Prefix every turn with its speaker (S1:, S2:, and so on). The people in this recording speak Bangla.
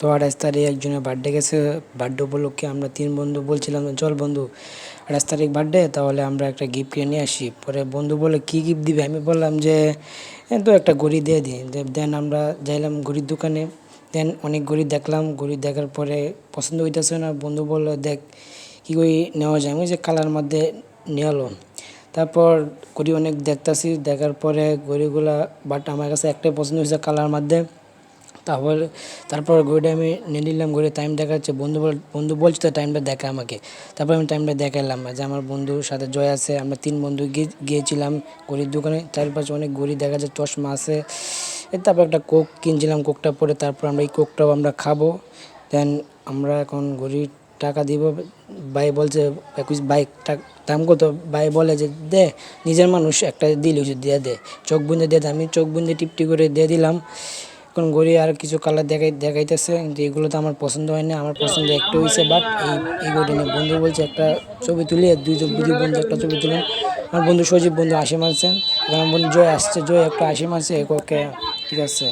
S1: তো 28 তারিখ একজনের বার্থডে গেছে, বার্থডে উপলক্ষে আমরা 3 বন্ধু বলছিলাম চল বন্ধু 28 তারিখ বার্থডে, তাহলে আমরা একটা গিফট কিনে নিয়ে আসি। পরে বন্ধু বলে কী গিফট দিবে, আমি বললাম যে তো একটা ঘড়ি দিয়ে দিই। দেন আমরা যাইলাম ঘড়ির দোকানে, দেন অনেক ঘড়ি দেখলাম, ঘড়ি দেখার পরে পছন্দ হইতেছে না। বন্ধু বললো দেখ কী ঘড়ি নেওয়া যায়, আমি যে কালার মধ্যে নিয়ে এলো। তারপর ঘড়ি অনেক দেখতাছি, দেখার পরে ঘড়িগুলা বাট আমার কাছে একটাই পছন্দ হয়েছে কালার মধ্যে। তারপর তারপর ঘড়িটা আমি নিয়ে নিলাম, ঘড়ির টাইম দেখাচ্ছে, বন্ধু বলছে তো টাইমটা দেখা আমাকে। তারপর আমি টাইমটা দেখালাম যে আমার বন্ধুর সাথে জয় আছে, আমরা 3 বন্ধু গিয়েছিলাম ঘড়ির দোকানে। চারপাশে অনেক ঘড়ি দেখা যায়, চশমা আছে। তারপর একটা কোক কিনছিলাম, কোকটা পরে তারপর আমরা এই কোকটাও আমরা খাবো। দেন আমরা এখন ঘড়ির টাকা দিব। ভাই বলছে 21 বাইক দাম কত, ভাই বলে যে দে নিজের মানুষ একটা দিলে দিয়ে দে, চোখ বুঁদে দিয়ে দে। আমি চোখ বুঁদে টিপটি করে দিয়ে দিলাম। এখন ঘড়ি আর কিছু কালার দেখাইতেছে, কিন্তু এগুলো তো আমার পছন্দ হয় না, আমার পছন্দ একটা হয়েছে। বাট এই ঘড়ি নিয়ে বন্ধু বলছে একটা ছবি তুলি, দুই বন্ধু একটা ছবি তুলেন। আমার বন্ধু সজীব বন্ধু হাসি মারছে, এখন আমার বন্ধু জয় আসছে, জয় একটা হাসি মারছে, ওকে ঠিক আছে।